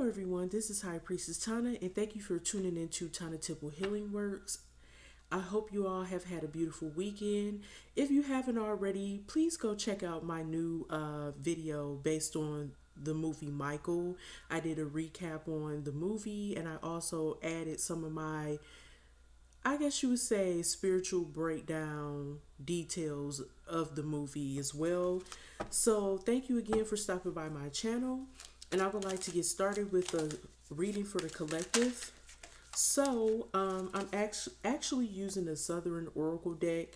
Hello, everyone. This is High Priestess Tana, and thank you for tuning into Tana Temple Healing Works. I hope you all have had a beautiful weekend. If you haven't already, please go check out my new video based on the movie Michael. I did a recap on the movie, and I also added some of my, I guess you would say, spiritual breakdown details of the movie as well. So, thank you again for stopping by my channel. And I would like to get started with a reading for the collective. So, I'm actually using the Southern Oracle deck,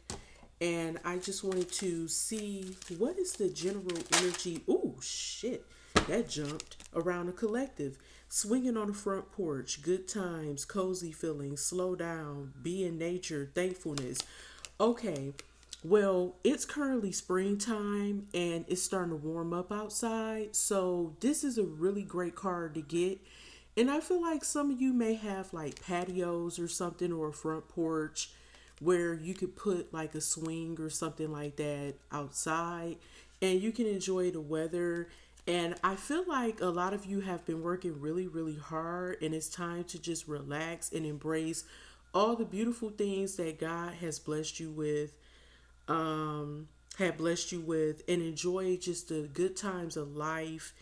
and I just wanted to see what is the general energy. Ooh, shit, that jumped around the collective. Swinging on the front porch, good times, cozy feelings, slow down, be in nature, thankfulness. Okay, well, it's currently springtime and it's starting to warm up outside. So, this is a really great card to get. And I feel like some of you may have like patios or something or a front porch where you could put like a swing or something like that outside and you can enjoy the weather. And I feel like a lot of you have been working really, really hard, and it's time to just relax and embrace all the beautiful things that God has blessed you with, had blessed you with, and enjoy just the good times of life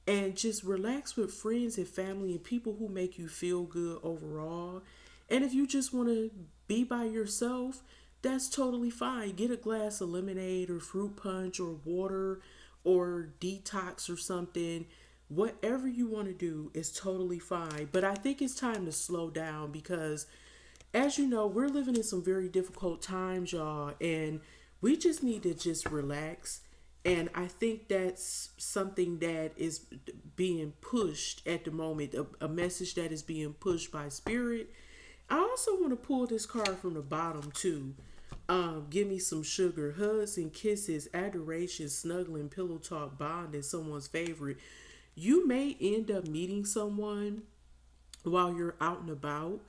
and just relax with friends and family and people who make you feel good overall. And if you just want to be by yourself, that's totally fine. Get a glass of lemonade or fruit punch or water or detox or something. Whatever you want to do is totally fine. But I think it's time to slow down because, as you know, we're living in some very difficult times, y'all, and we just need to just relax. And I think that's something that is being pushed at the moment, a message that is being pushed by spirit. I also want to pull this card from the bottom too. Give me some sugar, hugs and kisses, adoration, snuggling, pillow talk, bonding, someone's favorite. You may end up meeting someone while you're out and about,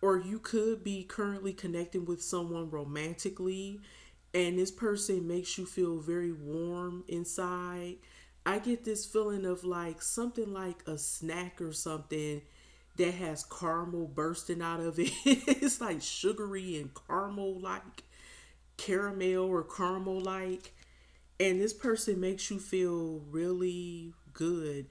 or you could be currently connecting with someone romantically, and this person makes you feel very warm inside. I get this feeling of like something like a snack or something that has caramel bursting out of it. It's like sugary and caramel like, caramel or caramel like, and this person makes you feel really good.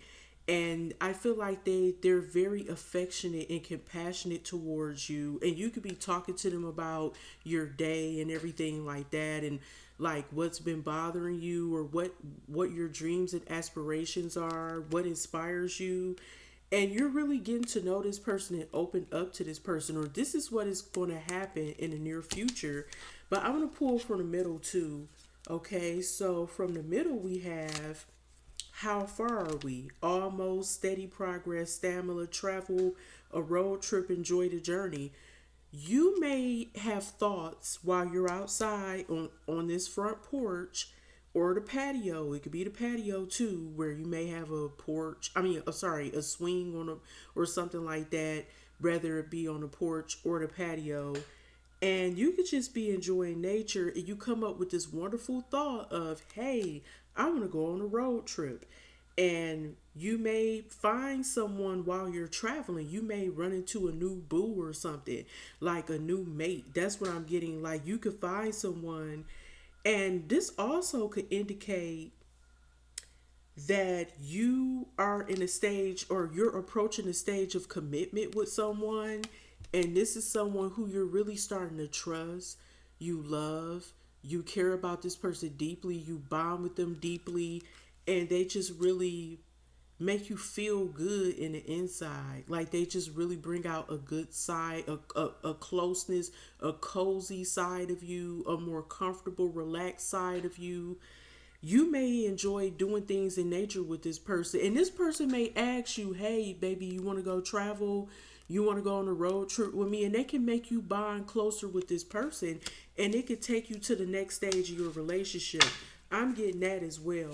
And I feel like they're very affectionate and compassionate towards you, and you could be talking to them about your day and everything like that, and like what's been bothering you, or what your dreams and aspirations are, what inspires you. And you're really getting to know this person and open up to this person, or this is what is going to happen in the near future. But I'm going to pull from the middle too. Okay, so from the middle we have, how far are we? Almost, steady progress, stamina, travel, a road trip, enjoy the journey. You may have thoughts while you're outside on this front porch or the patio. It could be the patio too, where you may have a porch. Sorry, a swing on a or something like that. Whether it be on the porch or the patio, and you could just be enjoying nature, and you come up with this wonderful thought of, hey, I want to go on a road trip. And you may find someone while you're traveling. You may run into a new boo or something, like a new mate. That's what I'm getting. Like, you could find someone, and this also could indicate that you are in a stage, or you're approaching a stage of commitment with someone, and this is someone who you're really starting to trust, you love, you care about this person deeply, you bond with them deeply, and they just really make you feel good in the inside. Like, they just really bring out a good side, a closeness, a cozy side of you, a more comfortable, relaxed side of you. You may enjoy doing things in nature with this person, and this person may ask you, hey baby, you want to go travel, you want to go on a road trip with me, and they can make you bond closer with this person, and it could take you to the next stage of your relationship. I'm getting that as well.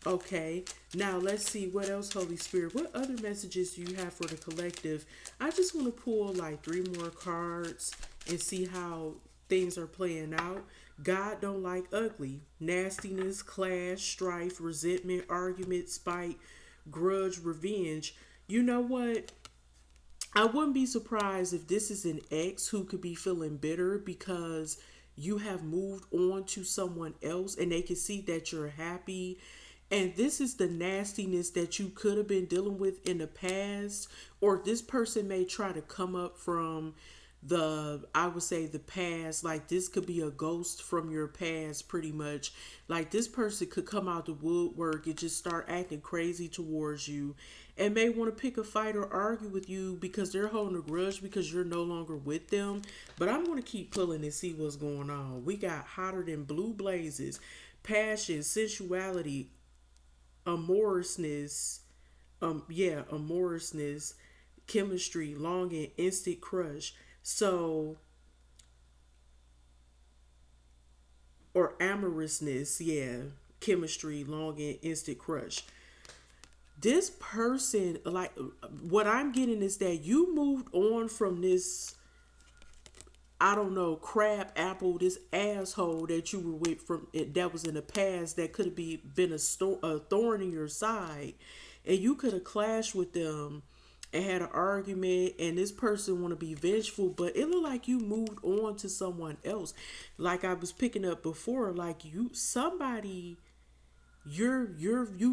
Okay, now let's see what else, Holy Spirit, what other messages do you have for the collective? I just want to pull like three more cards and see how things are playing out. God don't like ugly. Nastiness, clash, strife, resentment, argument, spite, grudge, revenge. You know what? I wouldn't be surprised if this is an ex who could be feeling bitter because you have moved on to someone else and they can see that you're happy. And this is the nastiness that you could have been dealing with in the past, or this person may try to come up from I would say the past. Like this could be a ghost from your past, pretty much. Like this person could come out the woodwork and just start acting crazy towards you and may want to pick a fight or argue with you because they're holding a grudge because you're no longer with them. But I'm going to keep pulling and see what's going on. We got hotter than blue blazes, passion, sensuality, amorousness, amorousness, chemistry, longing, instant crush. So, or amorousness, yeah, chemistry, longing, instant crush. This person, like, what I'm getting is that you moved on from this, I don't know, crab apple, this asshole that you were with from that was in the past that could have been a thorn in your side, and you could have clashed with them and had an argument, and this person want to be vengeful, but it looked like you moved on to someone else. Like I was picking up before, like you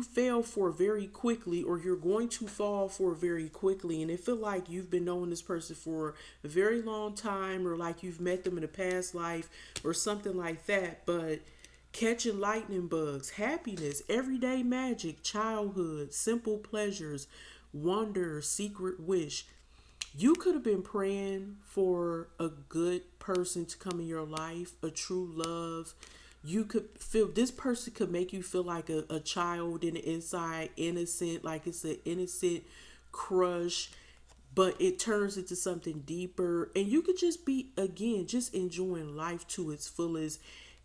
fail for very quickly, or you're going to fall for very quickly, and it feel like you've been knowing this person for a very long time, or like you've met them in a past life or something like that. But catching lightning bugs, happiness, everyday magic, childhood, simple pleasures, wonder, secret wish. You could have been praying for a good person to come in your life, a true love. You could feel this person could make you feel like a child in the inside, innocent, like it's an innocent crush, but it turns into something deeper. And you could just be, again, just enjoying life to its fullest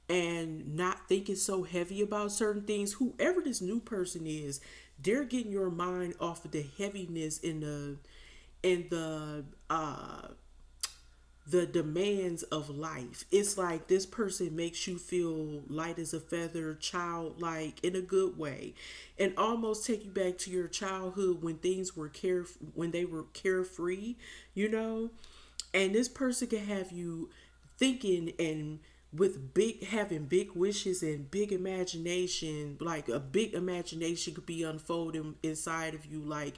and not thinking so heavy about certain things. Whoever this new person is, they're getting your mind off of the heaviness in the demands of life. It's like this person makes you feel light as a feather, childlike in a good way, and almost take you back to your childhood when things were when they were carefree, you know. And this person can have you thinking and with big having big wishes and big imagination. Like a big imagination could be unfolding inside of you, like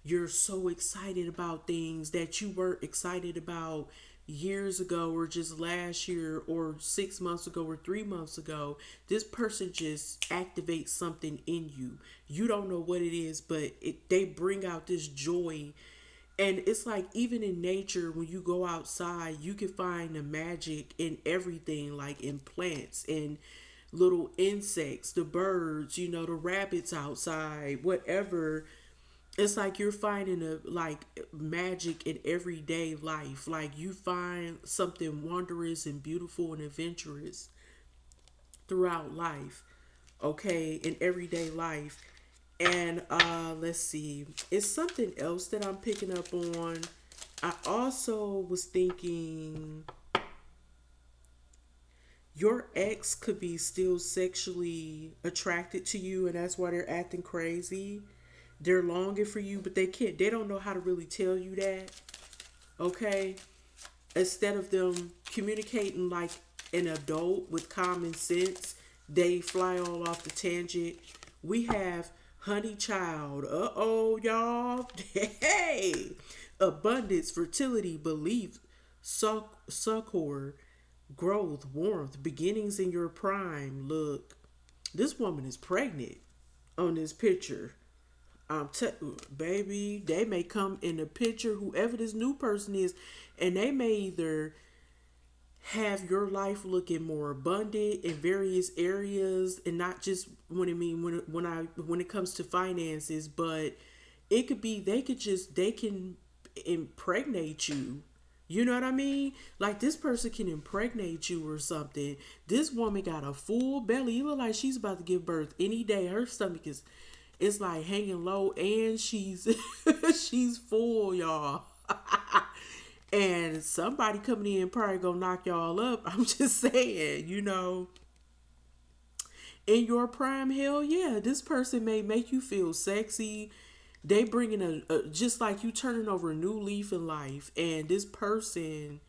you're so excited about things that you weren't excited about years ago, or just last year, or 6 months ago, or 3 months ago. This person just activates something in you. You don't know what it is, but they bring out this joy. And it's like, even in nature, when you go outside, you can find the magic in everything, like in plants and little insects, the birds, the rabbits outside, whatever. It's like you're finding a like magic in everyday life. Like you find something wondrous and beautiful and adventurous throughout life, okay, in everyday life. And let's see, it's something else that I'm picking up on. I also was thinking your ex could be still sexually attracted to you, and that's why they're acting crazy. They're longing for you, but they don't know how to really tell you that. Okay? Instead of them communicating like an adult with common sense, they fly all off the tangent. We have honey child. Uh-oh, y'all. Hey! Abundance, fertility, belief, succor, growth, warmth, beginnings in your prime. Look, this woman is pregnant on this picture. Baby, they may come in the picture, whoever this new person is, and they may either have your life looking more abundant in various areas, and not just when it comes to finances, but it could be they can impregnate you. You know what I mean? Like this person can impregnate you or something. This woman got a full belly. You look like she's about to give birth any day. Her stomach is it's like hanging low, and she's she's full, y'all. And somebody coming in probably gonna knock y'all up. I'm just saying, in your prime, hell yeah, this person may make you feel sexy, They bringing a just like you turning over a new leaf in life, and this person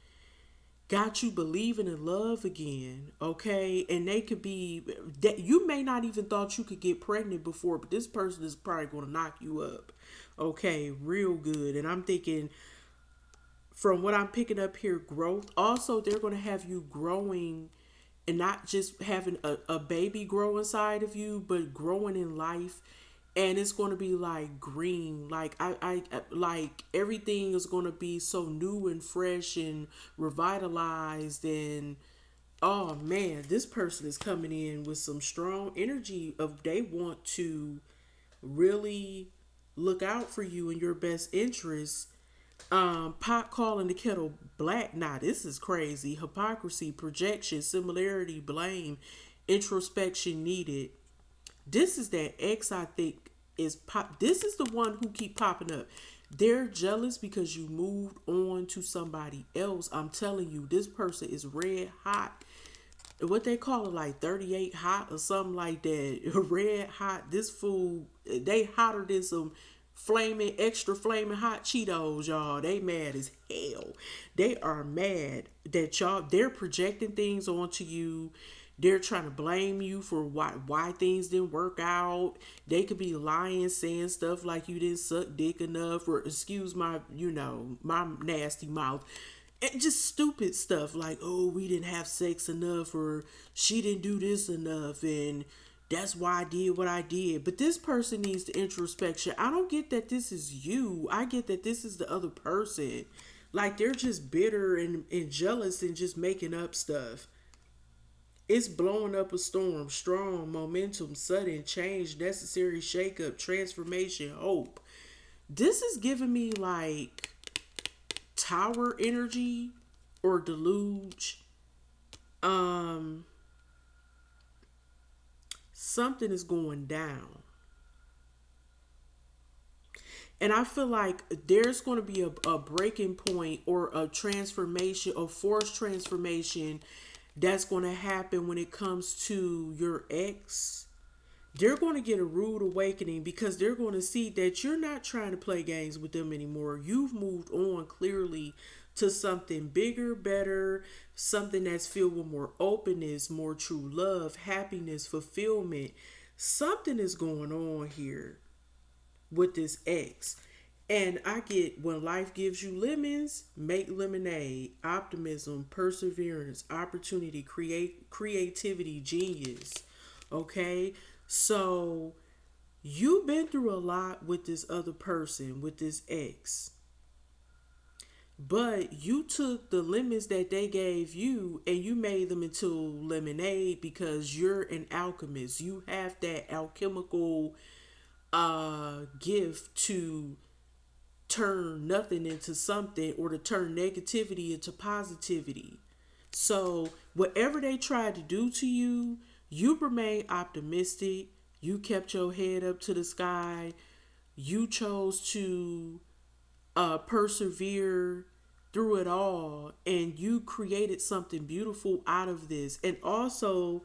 got you believing in love again, okay? And they could be that you may not even thought you could get pregnant before, but this person is probably going to knock you up, okay, real good. And I'm thinking, from what I'm picking up here, growth. Also, they're going to have you growing and not just having a baby grow inside of you, but growing in life. And it's going to be like green, like like everything is going to be so new and fresh and revitalized. And oh man, this person is coming in with some strong energy of they want to really look out for you in your best interests. Pot calling the kettle black. Now this is crazy. Hypocrisy, projection, similarity, blame, introspection needed. This is that X, I think, is pop. This is the one who keep popping up. They're jealous because you moved on to somebody else. I'm telling you, this person is red hot. What they call it, like 38 hot or something like that. Red hot. This fool, they hotter than some flaming, extra flaming hot Cheetos, y'all. They mad as hell. They are mad that they're projecting things onto you. They're trying to blame you for why things didn't work out. They could be lying, saying stuff like you didn't suck dick enough, or excuse my, my nasty mouth. And just stupid stuff like, oh, we didn't have sex enough, or she didn't do this enough, and that's why I did what I did. But this person needs the introspection. I don't get that this is you. I get that this is the other person. Like they're just bitter and jealous and just making up stuff. It's blowing up a storm, strong momentum, sudden change, necessary shakeup, transformation, hope. This is giving me like tower energy or deluge. Um, Something is going down. And I feel like there's going to be a breaking point or a transformation, a forced transformation that's going to happen when it comes to your ex. They're going to get a rude awakening because they're going to see that you're not trying to play games with them anymore. You've moved on clearly to something bigger, better, something that's filled with more openness, more true love, happiness, fulfillment. Something is going on here with this ex. And I get when life gives you lemons, make lemonade, optimism, perseverance, opportunity, creativity, genius. Okay? So you've been through a lot with this other person, with this ex. But you took the lemons that they gave you and you made them into lemonade because you're an alchemist. You have that alchemical gift to turn nothing into something or to turn negativity into positivity. So, whatever they tried to do to you, you remained optimistic. You kept your head up to the sky. You chose to persevere through it all, and you created something beautiful out of this. And also,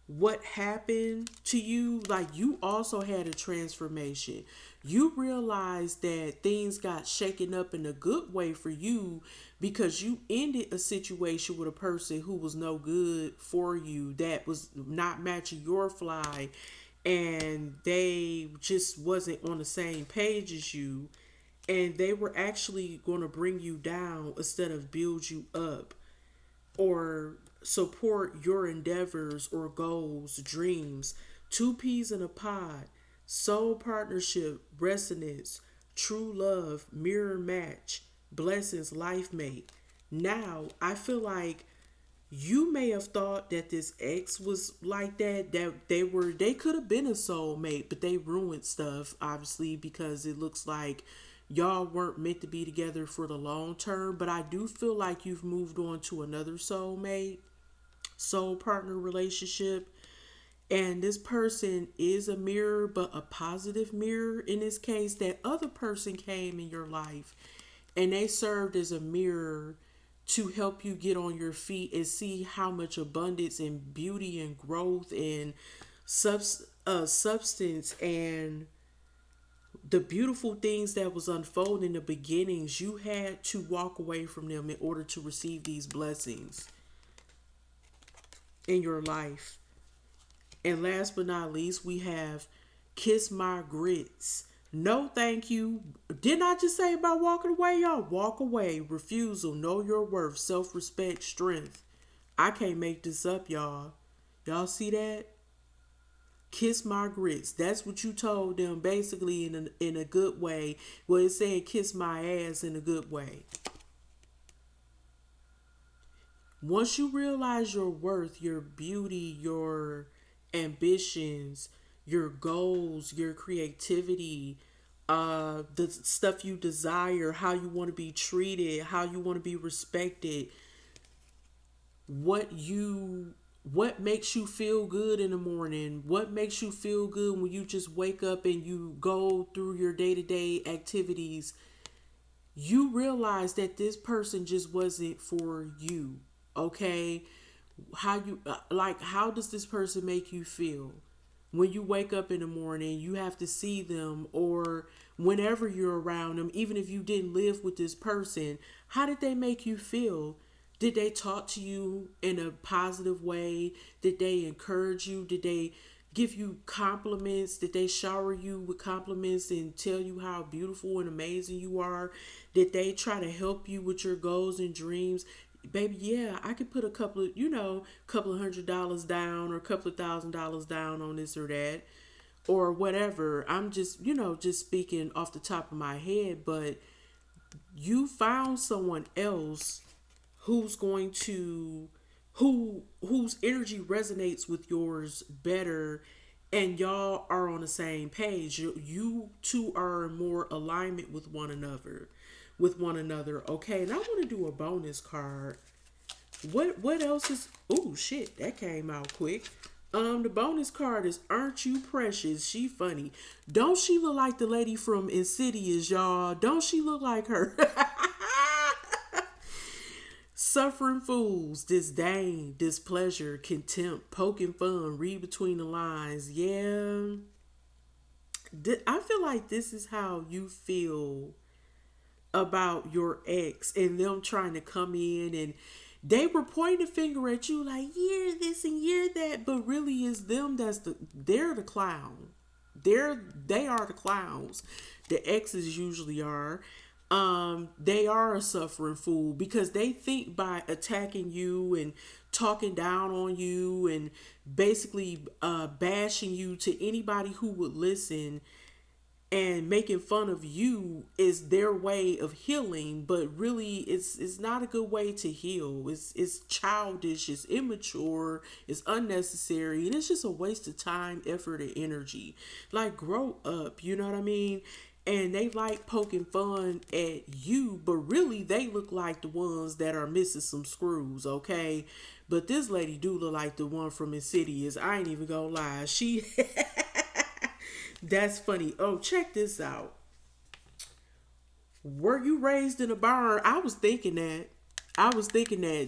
what happened to you, like you also had a transformation. You realized that things got shaken up in a good way for you because you ended a situation with a person who was no good for you, that was not matching your fly, and they just wasn't on the same page as you, and they were actually going to bring you down instead of build you up or support your endeavors or goals, dreams. Two peas in a pod, soul partnership, resonance, true love, mirror match, blessings, life mate. Now, I feel like you may have thought that this ex was like that they could have been a soulmate, but they ruined stuff obviously because it looks like y'all weren't meant to be together for the long term. But I do feel like you've moved on to another soulmate, soul partner relationship, and this person is a mirror, but a positive mirror. In this case, that other person came in your life and they served as a mirror to help you get on your feet and see how much abundance and beauty and growth and substance and the beautiful things that was unfolding in the beginnings, you had to walk away from them in order to receive these blessings in your life. And last but not least, we have Kiss My Grits. No, thank you. Didn't I just say about walking away, y'all? Walk away. Refusal. Know your worth. Self respect. Strength. I can't make this up, y'all. Y'all see that? Kiss my grits. That's what you told them basically in a good way. Well, it said kiss my ass in a good way. Once you realize your worth, your beauty, your ambitions, your goals, your creativity, the stuff you desire, how you want to be treated, how you want to be respected, what you what makes you feel good in the morning, what makes you feel good when you just wake up and you go through your day-to-day activities, you realize that this person just wasn't for you. Okay, how does this person make you feel when you wake up in the morning? You have to see them, or whenever you're around them, even if you didn't live with this person, how did they make you feel? Did they talk to you in a positive way? Did they encourage you? Did they give you compliments? Did they shower you with compliments and tell you how beautiful and amazing you are? Did they try to help you with your goals and dreams? Baby, yeah, I could put a couple of, couple of $100 down, or a couple of $1,000 down on this or that, or whatever. I'm just, just speaking off the top of my head, but you found someone else who's going to whose energy resonates with yours better, and y'all are on the same page. You two are in more alignment with one another. Okay, and I want to do a bonus card. What else is? Oh shit, that came out quick. The bonus card is Aren't You Precious? She funny. Don't she look like the lady from Insidious, y'all? Don't she look like her? Suffering fools, disdain, displeasure, contempt, poking fun, read between the lines. Yeah. I feel like this is how you feel about your ex and them trying to come in, and they were pointing a finger at you like you're this and you're that, but really it's them they're the clown. They are the clowns. The exes usually are. They are a suffering fool because they think by attacking you and talking down on you and basically bashing you to anybody who would listen and making fun of you is their way of healing, but really it's not a good way to heal. It's childish, it's immature, it's unnecessary, and it's just a waste of time, effort, and energy. Like, grow up, you know what I mean? And they like poking fun at you, but really they look like the ones that are missing some screws, okay? But this lady do look like the one from Insidious. I ain't even gonna lie. She That's funny. Oh, check this out. Were you raised in a barn? I was thinking that.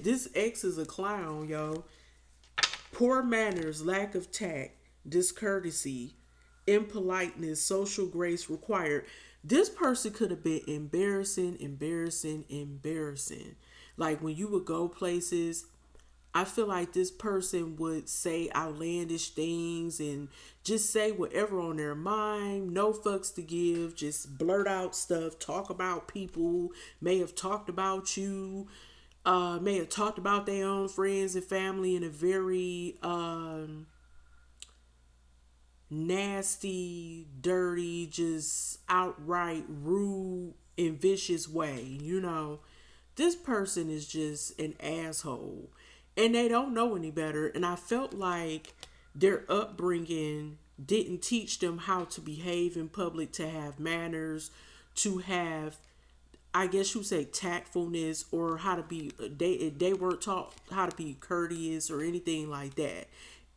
This ex is a clown, yo. Poor manners, lack of tact, discourtesy, impoliteness, social grace required. This person could have been embarrassing. Like when you would go places, I feel like this person would say outlandish things and just say whatever on their mind, no fucks to give, just blurt out stuff, talk about people, may have talked about you, may have talked about their own friends and family in a very nasty, dirty, just outright rude and vicious way. This person is just an asshole and they don't know any better. And I felt like their upbringing didn't teach them how to behave in public, to have manners, to have, I guess you say, tactfulness, or how to be, they weren't taught how to be courteous or anything like that.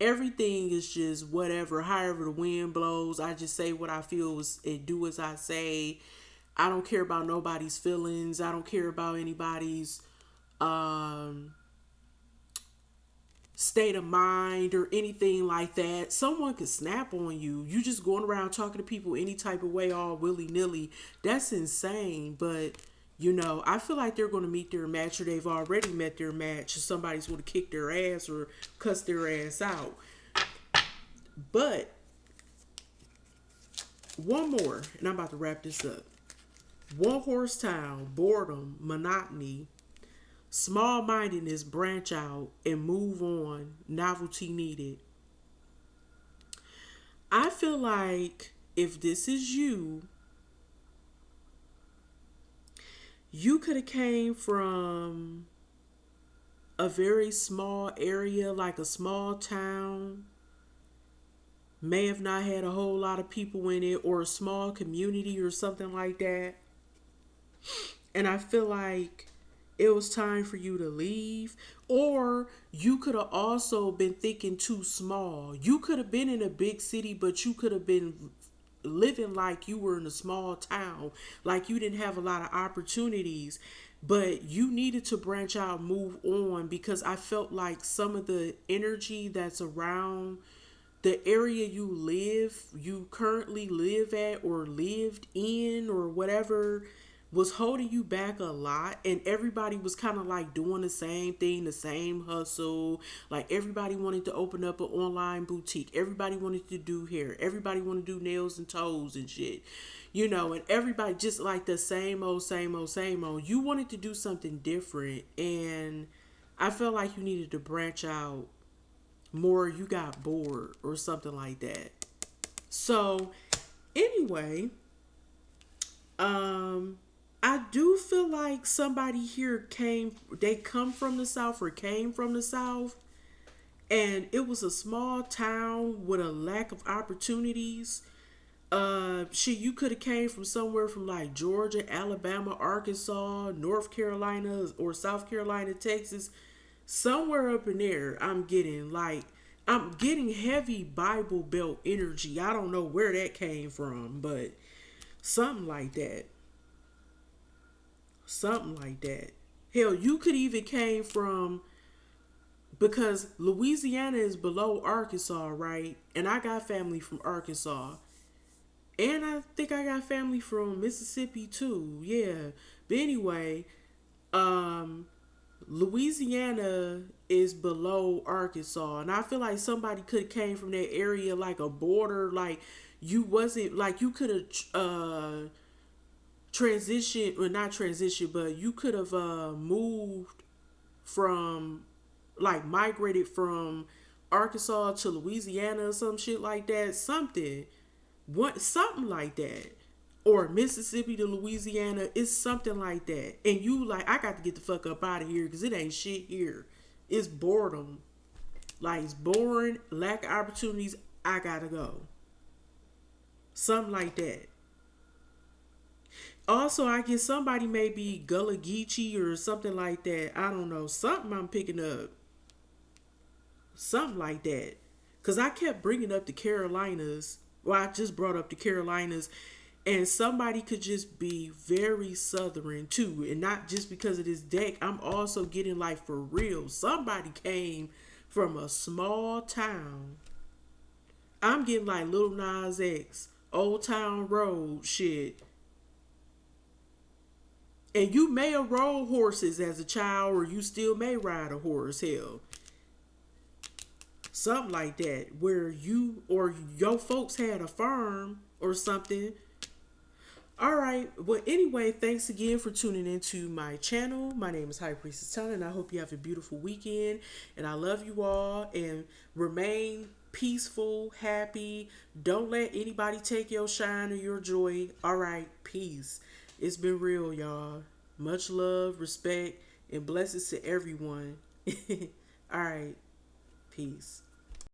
Everything is just whatever, however the wind blows. I just say what I feel and do as I say. I don't care about nobody's feelings. I don't care about anybody's state of mind or anything like that. Someone could snap on you. You just going around talking to people any type of way, all willy nilly. That's insane. But I feel like they're going to meet their match, or they've already met their match. Somebody's going to kick their ass or cuss their ass out. But one more, and I'm about to wrap this up. One horse town, boredom, monotony, small mindedness, branch out and move on, novelty needed. I feel like if this is you, you could have came from a very small area, like a small town, may have not had a whole lot of people in it, or a small community or something like that. And I feel like it was time for you to leave. Or you could have also been thinking too small. You could have been in a big city, but you could have been living like you were in a small town, like you didn't have a lot of opportunities, but you needed to branch out, move on, because I felt like some of the energy that's around the area you currently live at, or lived in, or whatever, was holding you back a lot. And everybody was kind of like doing the same thing, the same hustle. Like everybody wanted to open up an online boutique, everybody wanted to do hair, everybody wanted to do nails and toes and shit, and everybody just like the same old, same old, same old. You wanted to do something different, and I felt like you needed to branch out more. You got bored or something like that. So anyway, I do feel like somebody here come from the South, or came from the South, and it was a small town with a lack of opportunities. Shit, you could have came from somewhere from like Georgia, Alabama, Arkansas, North Carolina, or South Carolina, Texas, somewhere up in there. I'm getting heavy Bible Belt energy. I don't know where that came from, but something like that. Something like that. Hell, you could even came from, because Louisiana is below Arkansas, right? And I got family from Arkansas. And I think I got family from Mississippi too. Yeah. But anyway, Louisiana is below Arkansas, and I feel like somebody could have came from that area, like a border, like you wasn't like you could have transitioned, or not transitioned, but you could have moved from, like migrated from Arkansas to Louisiana or some shit like that, something like that. Or Mississippi to Louisiana, it's something like that. And you like, I got to get the fuck up out of here because it ain't shit here. It's boredom. Like, it's boring, lack of opportunities. I gotta go. Something like that. Also, I guess somebody may be Gullah Geechee or something like that. I don't know. Something I'm picking up. Something like that. Because I kept bringing up the Carolinas. Well, I just brought up the Carolinas. And somebody could just be very Southern too. And not just because of this deck. I'm also getting like for real. Somebody came from a small town. I'm getting like Lil Nas X, Old Town Road shit. And you may have rode horses as a child, or you still may ride a horse, hell. Something like that. Where you or your folks had a farm or something. Alright, well anyway, thanks again for tuning into my channel. My name is High Priestess Tana, and I hope you have a beautiful weekend. And I love you all, and remain peaceful, happy. Don't let anybody take your shine or your joy. Alright, peace. It's been real, y'all. Much love, respect, and blessings to everyone. Alright, peace.